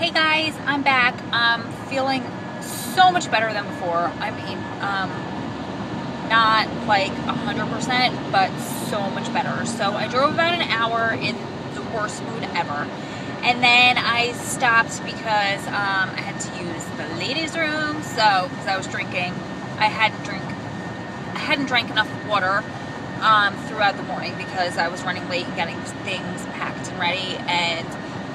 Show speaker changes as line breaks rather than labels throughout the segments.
Hey guys, I'm back. I'm feeling so much better than before. I mean, not like 100%, but so much better. So I drove about an hour in the worst mood ever. And then I stopped because I had to use the ladies' room. So, because I was drinking, I hadn't drank enough water throughout the morning because I was running late and getting things packed and ready, and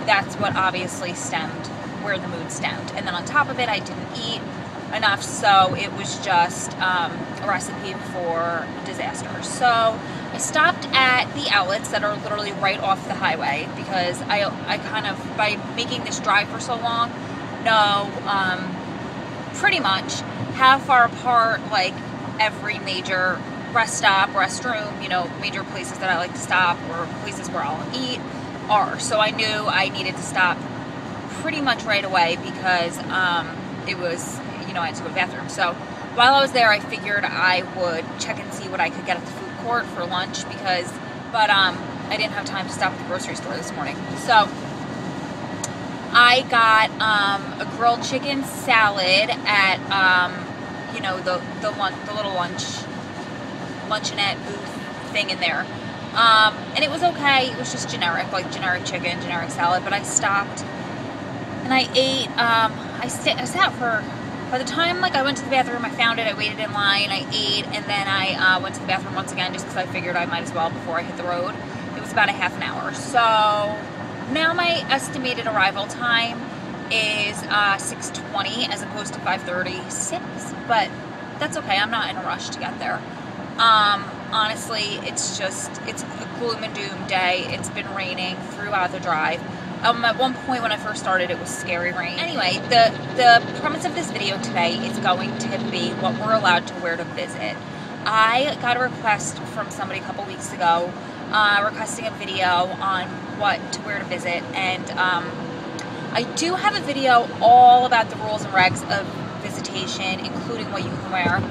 that's what obviously stemmed where the mood stemmed. And then on top of it, I didn't eat enough, so it was just a recipe for disaster. So I stopped at the outlets that are literally right off the highway because I kind of, by making this drive for so long, know pretty much how far apart like every major rest stop, restroom, you know, major places that I like to stop or places where I'll eat are. So I knew I needed to stop pretty much right away because it was, you know, I had to go to the bathroom. So while I was there, I figured I would check and see what I could get at the food court for lunch but I didn't have time to stop at the grocery store this morning. So I got a grilled chicken salad at, you know, the little luncheonette booth thing in there. And it was okay. It was just generic, like generic chicken, generic salad. But I stopped and I ate. I sat for, by the time like I went to the bathroom, I found it. I waited in line. I ate, and then I went to the bathroom once again just because I figured I might as well before I hit the road. It was about a half an hour. So now my estimated arrival time is 6:20 as opposed to 5:36. But that's okay. I'm not in a rush to get there. Honestly, it's a gloom and doom day. It's been raining throughout the drive. At one point when I first started, it was scary rain. Anyway, the premise of this video today is going to be what we're allowed to wear to visit. I got a request from somebody a couple weeks ago, requesting a video on what to wear to visit, and I do have a video all about the rules and regs of visitation, including what you can wear.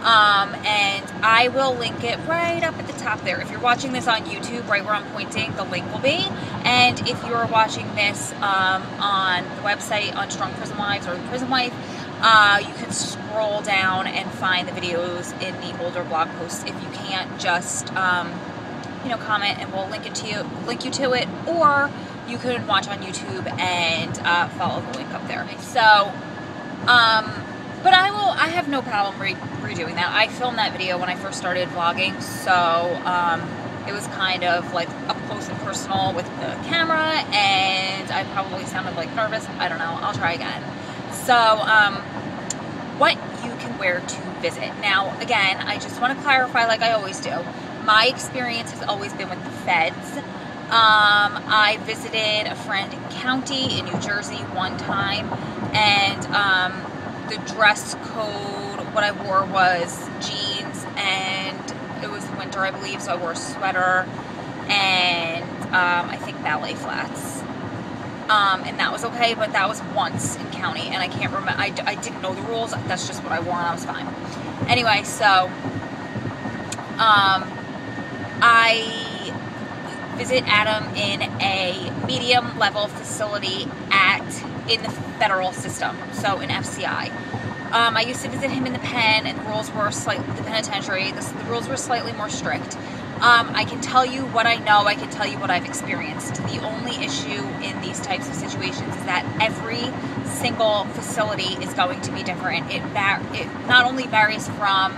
And I will link it right up at the top there. If you're watching this on YouTube, right where I'm pointing, the link will be. And if you're watching this on the website, on Strong Prison Wives or the Prison Wife, you can scroll down and find the videos in the older blog posts. If you can't, just you know, comment and we'll link you to it, or you can watch on YouTube and follow the link up there. So, but I have no problem redoing that. I filmed that video when I first started vlogging, so it was kind of like up close and personal with the camera, and I probably sounded like nervous. I don't know. I'll try again. So, what you can wear to visit. Now, again, I just want to clarify, like I always do, my experience has always been with the feds. I visited a friend in county in New Jersey one time, and the dress code, what I wore was jeans, and it was winter, I believe, so I wore a sweater and I think ballet flats. And that was okay, but that was once in county, and I can't remember, I didn't know the rules, that's just what I wore and I was fine. Anyway, so I visit Adam in a medium level facility in the federal system, so in FCI. I used to visit him in the pen, and the rules were the penitentiary. The rules were slightly more strict. I can tell you what I know. I can tell you what I've experienced. The only issue in these types of situations is that every single facility is going to be different. It not only varies from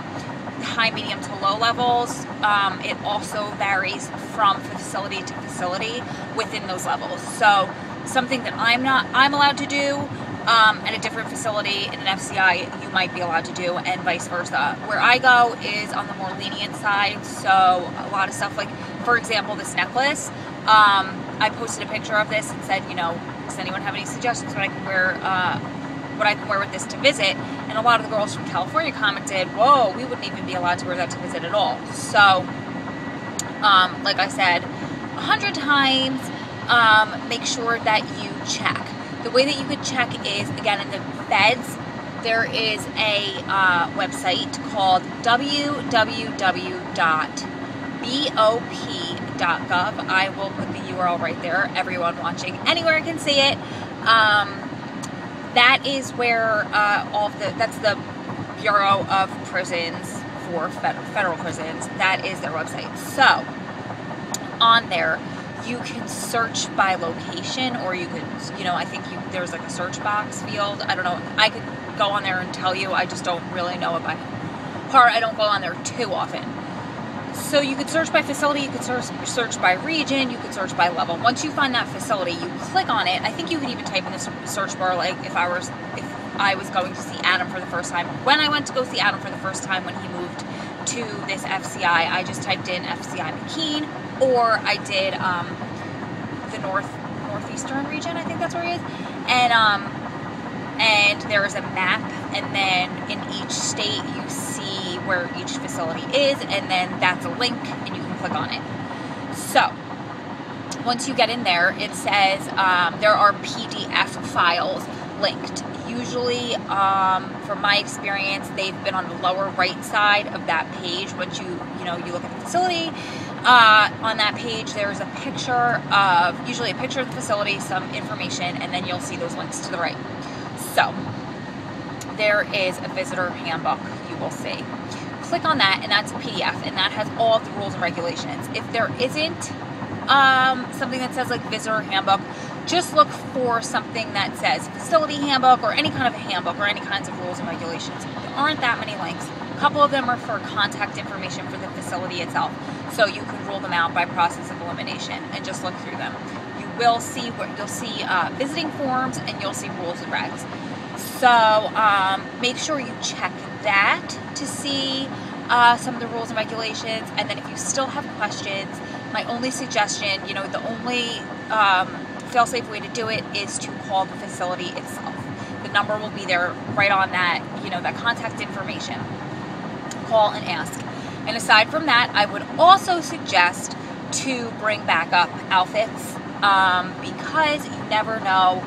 high, medium to low levels, it also varies from facility to facility within those levels. So something that I'm allowed to do at a different facility in an FCI, you might be allowed to do, and vice versa. Where I go is on the more lenient side, so a lot of stuff, like, for example, this necklace, I posted a picture of this and said, you know, does anyone have any suggestions what I can wear with this to visit? And a lot of the girls from California commented, whoa, we wouldn't even be allowed to wear that to visit at all. So, like I said 100 times, make sure that you check. The way that you could check is, again, in the feds, there is a website called www.bop.gov. I will put the URL right there. Everyone watching anywhere can see it. that is where that's the Bureau of Prisons for federal prisons. That is their website. So on there, you can search by location, or you could, I think there's like a search box field. I don't know. I could go on there and tell you. I just don't really know it by heart. I don't go on there too often. So you could search by facility, you could search by region, you could search by level. Once you find that facility, you click on it. I think you could even type in the search bar, like if I was going to see Adam for the first time. When I went to go see Adam for the first time when he moved to this FCI, I just typed in FCI McKean, or I did the northeastern region, I think that's where he is. And there is a map, and then in each state you see where each facility is, and then that's a link, and you can click on it. So once you get in there, it says there are PDF files linked. Usually, from my experience, they've been on the lower right side of that page. Once you look at the facility, on that page there's a picture of, usually a picture of the facility, some information, and then you'll see those links to the right. So there is a visitor handbook you will see. Click on that, and that's a PDF, and that has all of the rules and regulations. If there isn't something that says like visitor handbook, just look for something that says facility handbook, or any kind of a handbook, or any kinds of rules and regulations. There aren't that many links. A couple of them are for contact information for the facility itself, so you can rule them out by process of elimination and just look through them. You'll see visiting forms, and you'll see rules and regs. So make sure you check that to see some of the rules and regulations. And then if you still have questions, my only suggestion, the only fail-safe way to do it is to call the facility itself. The number will be there right on that, that contact information. Call and ask. And aside from that, I would also suggest to bring backup outfits, because you never know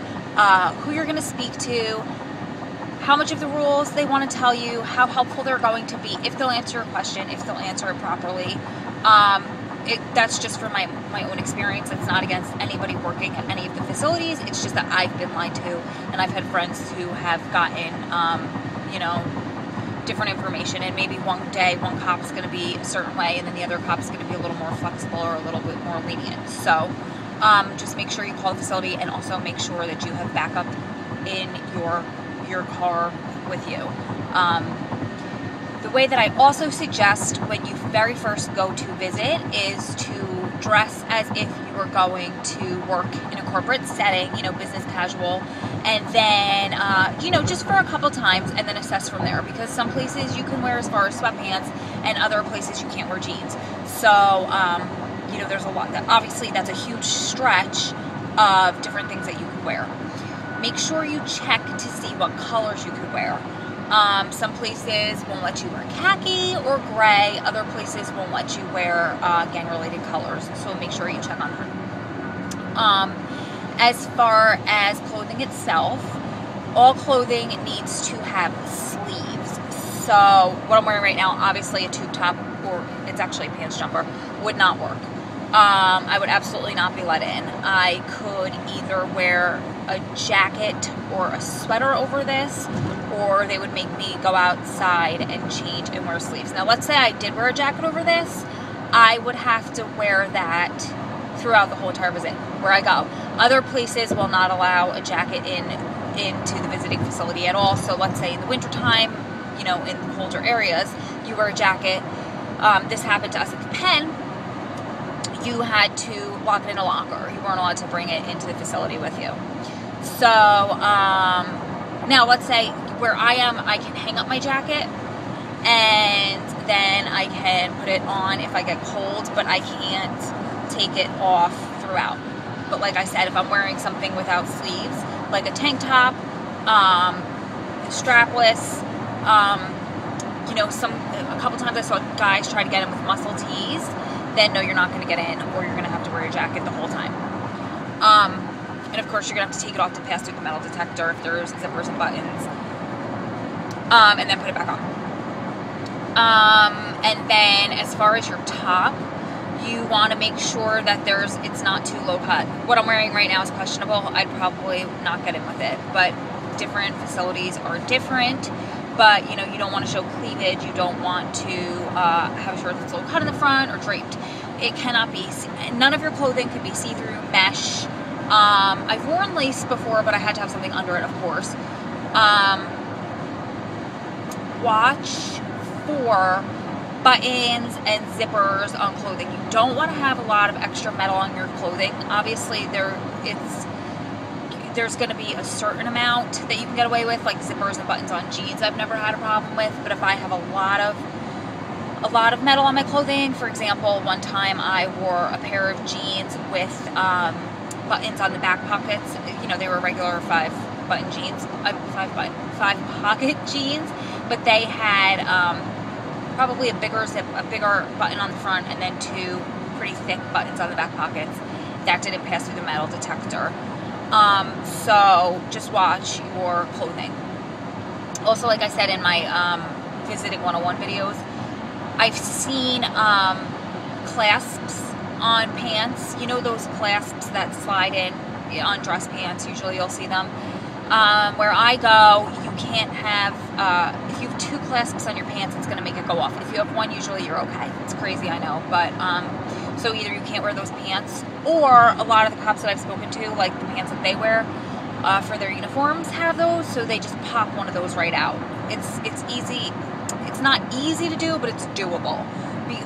who you're going to speak to, how much of the rules they want to tell you, how helpful they're going to be, if they'll answer your question, if they'll answer it properly. That's just from my own experience. It's not against anybody working at any of the facilities. It's just that I've been lied to, and I've had friends who have gotten, different information, and maybe one day one cop is going to be a certain way, and then the other cop is going to be a little more flexible or a little bit more lenient. So just make sure you call the facility, and also make sure that you have backup in your car with you. The way that I also suggest when you very first go to visit is to dress as if you were going to work in a corporate setting, business casual, and then, just for a couple times, and then assess from there, because some places you can wear as far as sweatpants, and other places you can't wear jeans. So, there's a lot. Obviously, that's a huge stretch of different things that you could wear. Make sure you check to see what colors you could wear. Some places won't let you wear khaki or gray. Other places won't let you wear gang-related colors. So make sure you check on that. As far as clothing itself, all clothing needs to have sleeves. So what I'm wearing right now, obviously a tube top, or it's actually a pants jumper, would not work. I would absolutely not be let in. I could either wear a jacket or a sweater over this, or they would make me go outside and change and wear sleeves. Now, let's say I did wear a jacket over this, I would have to wear that throughout the whole entire visit where I go. Other places will not allow a jacket into the visiting facility at all. So let's say in the wintertime, in colder areas, you wear a jacket. This happened to us at the Pen. You had to lock it in a locker. You weren't allowed to bring it into the facility with you. So, now let's say where I am, I can hang up my jacket, and then I can put it on if I get cold, but I can't take it off throughout. But like I said, if I'm wearing something without sleeves, like a tank top, strapless, a couple times I saw guys try to get in with muscle tees, then no, you're not going to get in, or you're going to have to wear your jacket the whole time. And of course, you're going to have to take it off to pass through the metal detector if there's zippers and buttons, and then put it back on. And then as far as your top, you want to make sure that it's not too low cut. What I'm wearing right now is questionable. I'd probably not get in with it, but different facilities are different, but you know, you don't want to show cleavage, you don't want to have a shirt that's a little cut in the front or draped. It cannot be, none of your clothing could be see-through, mesh. I've worn lace before, but I had to have something under it, of course. Watch for buttons and zippers on clothing. You don't want to have a lot of extra metal on your clothing. Obviously, there's going to be a certain amount that you can get away with, like zippers and buttons on jeans I've never had a problem with. But if I have a lot of metal on my clothing, for example, one time I wore a pair of jeans with buttons on the back pockets. You know, they were regular 5-button jeans, 5-pocket jeans, but they had probably a bigger button on the front and then 2 pretty thick buttons on the back pockets. That didn't pass through the metal detector. So just watch your clothing. Also, like I said in my Visiting 101 videos, I've seen clasps on pants. You know those clasps that slide in on dress pants? Usually you'll see them. Where I go, you can't have, if you have 2 clasps on your pants, it's going to make it go off. If you have 1, usually you're okay. It's crazy, I know, but, so either you can't wear those pants, or a lot of the cops that I've spoken to, like the pants that they wear for their uniforms have those, so they just pop one of those right out. It's easy. It's not easy to do, but it's doable.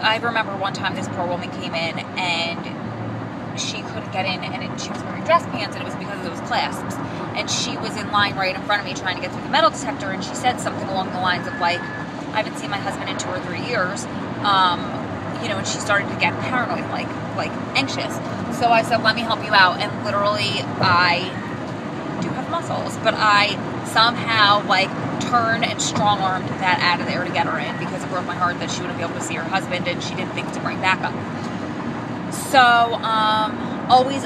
I remember one time this poor woman came in, and she couldn't get in, and she was wearing dress pants, and it was because of those clasps. And she was in line right in front of me trying to get through the metal detector, and she said something along the lines of like, I haven't seen my husband in 2 or 3 years, you know, and she started to get paranoid, like anxious. So I said, let me help you out, and literally, I do have muscles, but I somehow like turned and strong-armed that out of there to get her in, because it broke my heart that she wouldn't be able to see her husband, and she didn't think to bring backup. So, always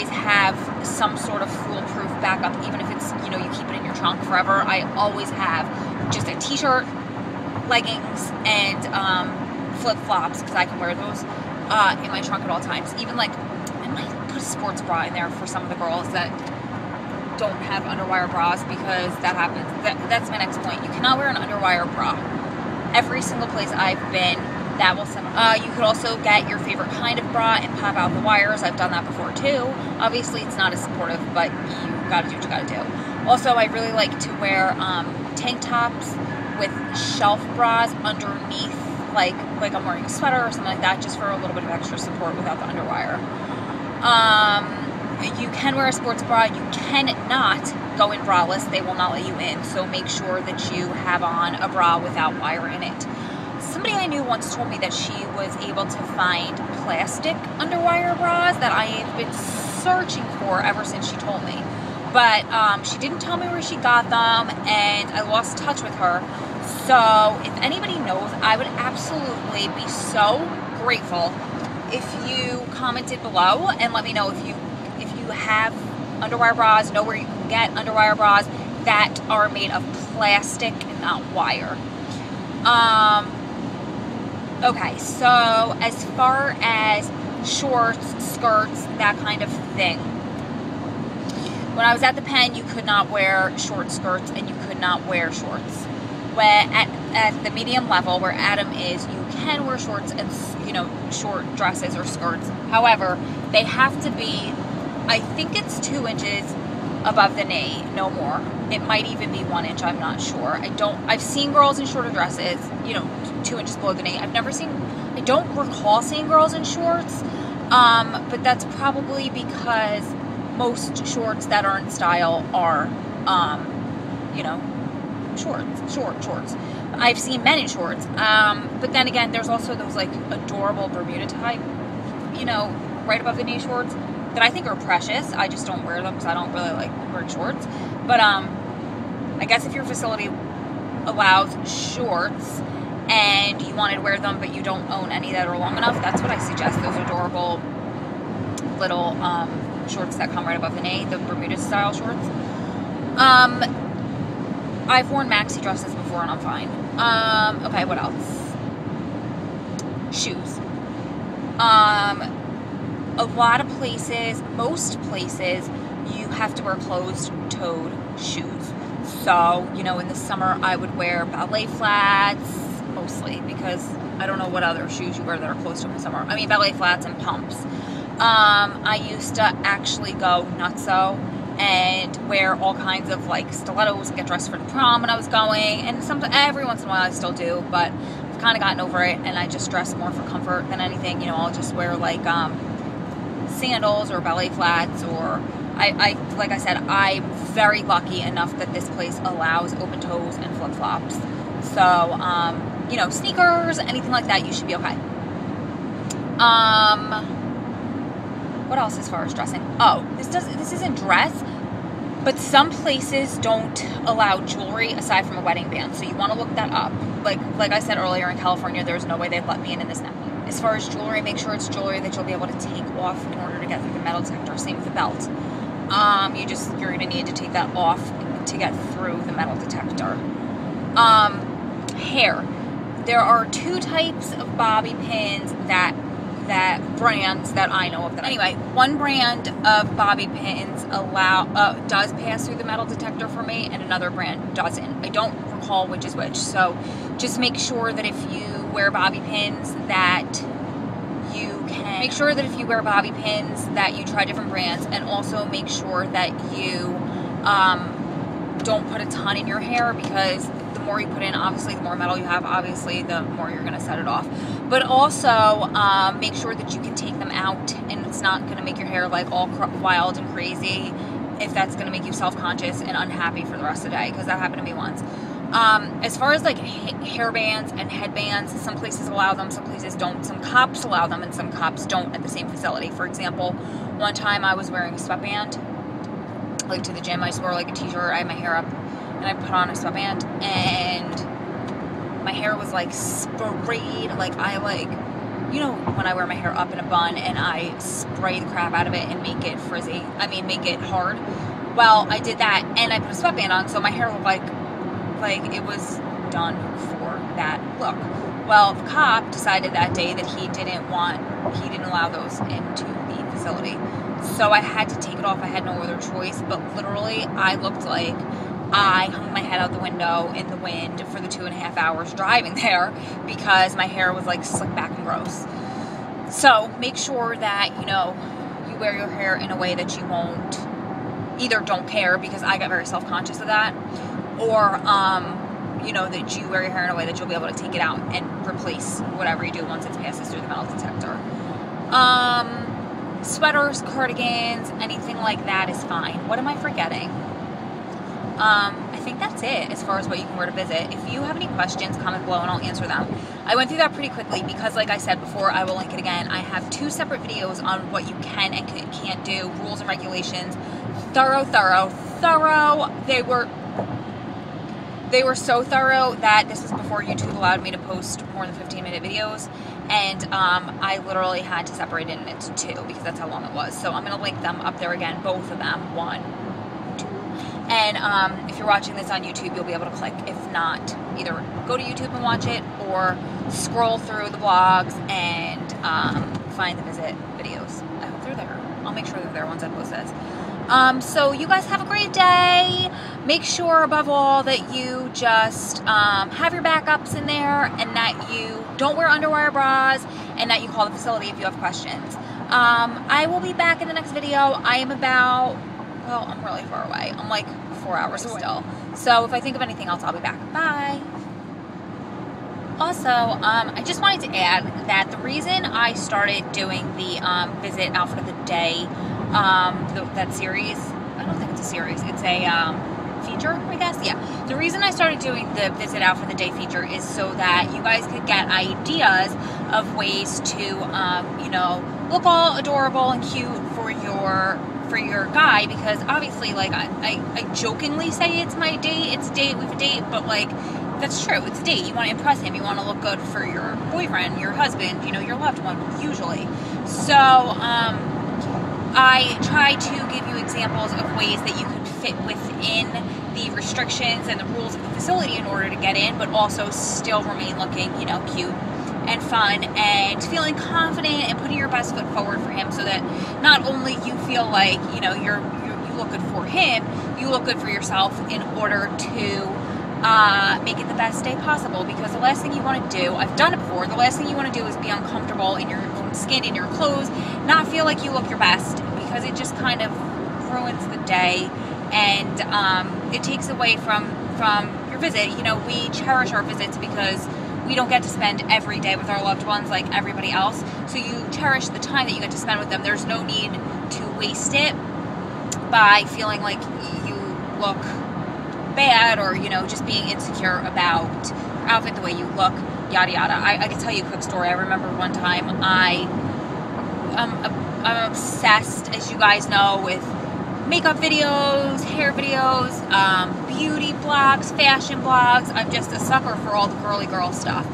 have some sort of foolproof backup, even if it's, you know, you keep it in your trunk forever. I always have just a t-shirt, leggings, and flip-flops, because I can wear those in my trunk at all times. Even like, I might put a sports bra in there for some of the girls that don't have underwire bras, because that happens. That's my next point. You cannot wear an underwire bra. Every single place I've been, that will send. You could also get your favorite kind of bra and pop out the wires. I've done that before too. Obviously, it's not as supportive, but you gotta do what you gotta do. Also, I really like to wear tank tops with shelf bras underneath, like I'm wearing a sweater or something like that, just for a little bit of extra support without the underwire. You can wear a sports bra. You cannot go in braless. They will not let you in. So make sure that you have on a bra without wire in it. Somebody I knew once told me that she was able to find plastic underwire bras that I have been searching for ever since she told me. But she didn't tell me where she got them, and I lost touch with her. So if anybody knows, I would absolutely be so grateful if you commented below and let me know if you have underwire bras, know where you can get underwire bras that are made of plastic and not wire. Okay, so as far as shorts, skirts, that kind of thing. When I was at the pen, you could not wear short skirts and you could not wear shorts. When at the medium level, where Adam is, you can wear shorts and, you know, short dresses or skirts. However, they have to be, I think it's 2 inches above the knee, no more. It might even be 1 inch, I'm not sure. I've seen girls in shorter dresses, you know, 2 inches below the knee. I don't recall seeing girls in shorts, but that's probably because most shorts that are in style are, you know, short shorts. I've seen men in shorts, but then again, there's also those like adorable Bermuda type, you know, right above the knee shorts that I think are precious. I just don't wear them because I don't really like wearing shorts. But I guess if your facility allows shorts and you wanted to wear them but you don't own any that are long enough, that's what I suggest. Those adorable little shorts that come right above the knee, the Bermuda style shorts. I've worn maxi dresses before and I'm fine. Okay, what else? Shoes. A lot of places, most places, you have to wear closed-toed shoes. So, you know, in the summer, I would wear ballet flats, mostly, because I don't know what other shoes you wear that are closed-toed in summer. I mean, ballet flats and pumps. I used to actually go nutso and wear all kinds of, like, stilettos and get dressed for the prom when I was going, and every once in a while I still do, but I've kind of gotten over it, and I just dress more for comfort than anything. You know, I'll just wear, like, sandals or ballet flats, or like I said, I'm very lucky enough that this place allows open toes and flip-flops. So, you know, sneakers, anything like that, you should be okay. What else as far as dressing? Oh, this isn't dress, but some places don't allow jewelry aside from a wedding band, so you want to look that up. Like I said earlier, in California, there's no way they'd let me in this now. As far as jewelry, make sure it's jewelry that you'll be able to take off in order to get through the metal detector. Same with the belt. You're going to need to take that off to get through the metal detector. Hair. There are 2 types of bobby pins that brands that I know of. Anyway, one brand of bobby pins does pass through the metal detector for me, and another brand doesn't. I don't recall which is which. So just make sure that if you wear bobby pins that you can make sure that if you wear bobby pins that you try different brands, and also make sure that you don't put a ton in your hair, because the more you put in, obviously the more metal you have, obviously the more you're going to set it off. But also make sure that you can take them out, and it's not going to make your hair like all wild and crazy, if that's going to make you self-conscious and unhappy for the rest of the day, because that happened to me once. As far as like hair bands and headbands, some places allow them, some places don't. Some cops allow them and some cops don't at the same facility. For example, one time I was wearing a sweatband, like to the gym. I just wore like a t-shirt, I had my hair up, and I put on a sweatband, and my hair was like sprayed, like you know, when I wear my hair up in a bun and I spray the crap out of it and make it frizzy, make it hard. Well, I did that, and I put a sweatband on, so my hair looked like it was done for that look. Well, the cop decided that day that he didn't allow those into the facility. So I had to take it off. I had no other choice, but literally I looked like I hung my head out the window in the wind for the 2.5 hours driving there, because my hair was like slicked back and gross. So make sure that, you know, you wear your hair in a way that you won't, either don't care, because I got very self-conscious of that, or you know, that you wear your hair in a way that you'll be able to take it out and replace whatever you do once it passes through the metal detector. Sweaters, cardigans, anything like that is fine. What am I forgetting? I think that's it as far as what you can wear to visit. If you have any questions, comment below and I'll answer them. I went through that pretty quickly because, like I said before, I will link it again. I have 2 separate videos on what you can and can't do, rules and regulations. Thorough. They were so thorough that this was before YouTube allowed me to post more than 15-minute videos, and I literally had to separate it into 2 because that's how long it was. So I'm going to link them up there again, both of them, 1, 2. And if you're watching this on YouTube, you'll be able to click. If not, either go to YouTube and watch it, or scroll through the blogs and find the visit videos. I hope they're there. I'll make sure they're there once I post this. So you guys have a great day. Make sure above all that you just have your backups in there, and that you don't wear underwire bras, and that you call the facility if you have questions. I will be back in the next video. I am about, well, I'm really far away. I'm like 4 hours still. So if I think of anything else, I'll be back. Bye. Also, I just wanted to add that the reason I started doing the Visit Outfit of the Day, that series, I don't think it's a series, it's a feature, I guess, yeah. The reason I started doing the Visit Outfit of the Day feature is so that you guys could get ideas of ways to, you know, look all adorable and cute for your guy, because obviously, like, I jokingly say it's my date, it's a date, we have a date, but like, that's true, it's a date. You want to impress him, you want to look good for your boyfriend, your husband, you know, your loved one, usually. So, I try to give you examples of ways that you can fit within the restrictions and the rules of the facility in order to get in, but also still remain looking, you know, cute and fun and feeling confident and putting your best foot forward for him, so that not only you feel like, you know, you look good for him, you look good for yourself in order to make it the best day possible. Because the last thing you want to do, I've done it before, the last thing you want to do is be uncomfortable in your own skin, in your clothes, not feel like you look your best, because it just kind of ruins the day, and it takes away from your visit. You know, we cherish our visits because we don't get to spend every day with our loved ones like everybody else, so you cherish the time that you get to spend with them. There's no need to waste it by feeling like you look bad, or, you know, just being insecure about your outfit, the way you look, yada yada. I can tell you a quick story. I remember one time I'm obsessed, as you guys know, with makeup videos, hair videos, beauty blogs, fashion blogs. I'm just a sucker for all the girly girl stuff.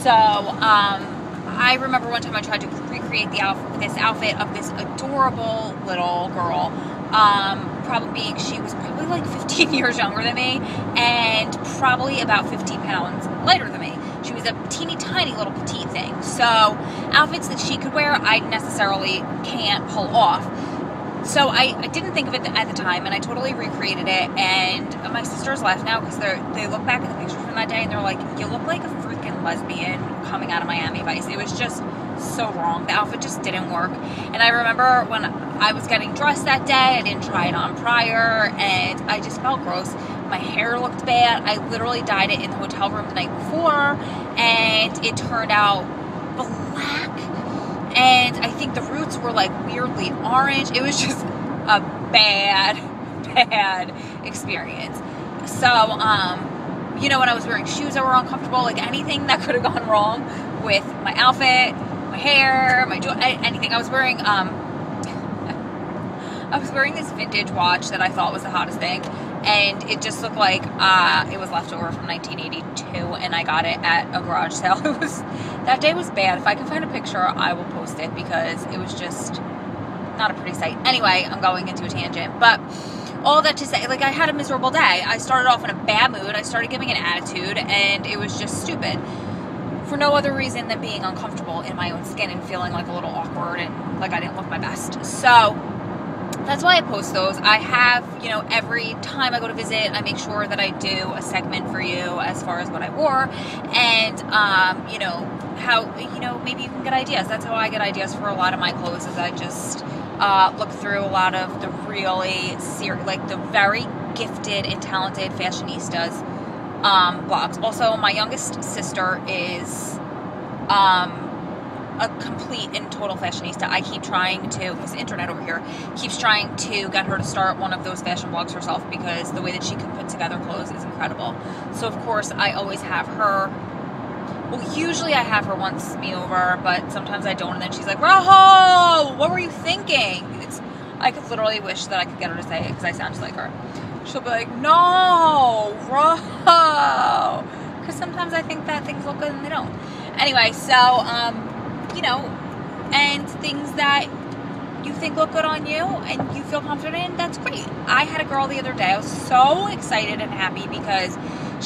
So I remember one time I tried to recreate this outfit of this adorable little girl. Problem being, she was probably like 15 years younger than me and probably about 15 pounds lighter than me. She was a teeny tiny little petite thing. So outfits that she could wear, I necessarily can't pull off. So I didn't think of it at the time, and I totally recreated it. And my sisters laugh now because they look back at the pictures from that day and they're like, you look like a freaking lesbian coming out of Miami Vice. It was just so wrong. The outfit just didn't work. And I remember when I was getting dressed that day, I didn't try it on prior, and I just felt gross. My hair looked bad. I literally dyed it in the hotel room the night before, and it turned out black. And I think the roots were like weirdly orange. It was just a bad experience. So, you know, when I was wearing shoes that were uncomfortable, like anything that could have gone wrong with my outfit, my hair, my anything. I was wearing this vintage watch that I thought was the hottest thing, and it just looked like it was leftover from 1982, and I got it at a garage sale. That day was bad. If I can find a picture, I will post it, because it was just not a pretty sight. Anyway, I'm going into a tangent, but all that to say, like, I had a miserable day. I started off in a bad mood. I started giving an attitude, and it was just stupid, for no other reason than being uncomfortable in my own skin and feeling like a little awkward and like I didn't look my best. So that's why I post those. I have, you know, every time I go to visit, I make sure that I do a segment for you as far as what I wore, and you know, how, you know, maybe you can get ideas. That's how I get ideas for a lot of my clothes, is I just look through a lot of the really like the very gifted and talented fashionistas blogs. Also, my youngest sister is a complete and total fashionista. I keep trying to, because the internet over here keeps trying to get her to start one of those fashion blogs herself, because the way that she can put together clothes is incredible. So of course I always have her, well, usually I have her once me over, but sometimes I don't, and then she's like, Rojo, what were you thinking? I could literally wish that I could get her to say it, because I sound just like her. She'll be like, no, Rojo, because sometimes I think that things look good and they don't. Anyway, so you know, and things that you think look good on you and you feel confident in, that's great. I had a girl the other day, I was so excited and happy because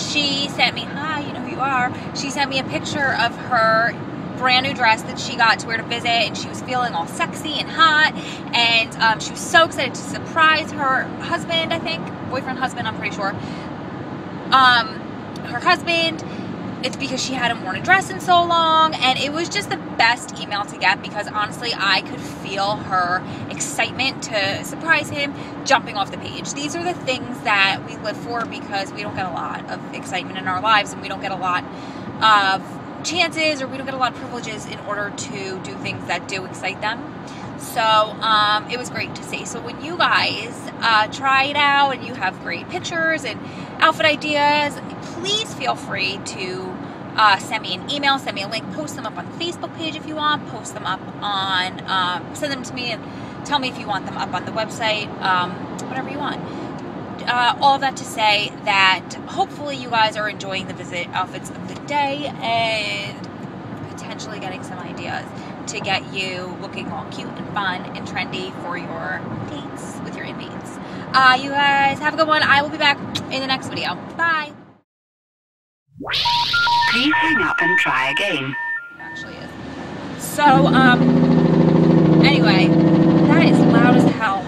she sent me, hi, you know who you are, she sent me a picture of her brand new dress that she got to wear to visit, and she was feeling all sexy and hot, and she was so excited to surprise her husband, I think, boyfriend, husband, I'm pretty sure, her husband. It's because she hadn't worn a dress in so long, and it was just the best email to get, because honestly I could feel her excitement to surprise him jumping off the page. These are the things that we live for, because we don't get a lot of excitement in our lives, and we don't get a lot of chances, or we don't get a lot of privileges in order to do things that do excite them. So it was great to see. So when you guys try it out and you have great pictures and outfit ideas, please feel free to send me an email, send me a link, post them up on the Facebook page if you want, post them up on, send them to me and tell me if you want them up on the website, whatever you want. All that to say that hopefully you guys are enjoying the visit outfits of the day and potentially getting some ideas to get you looking all cute and fun and trendy for your dates with your inmates. You guys have a good one. I will be back in the next video. Bye.
Please hang up and try again.
It actually is. So, anyway, that is loud as hell.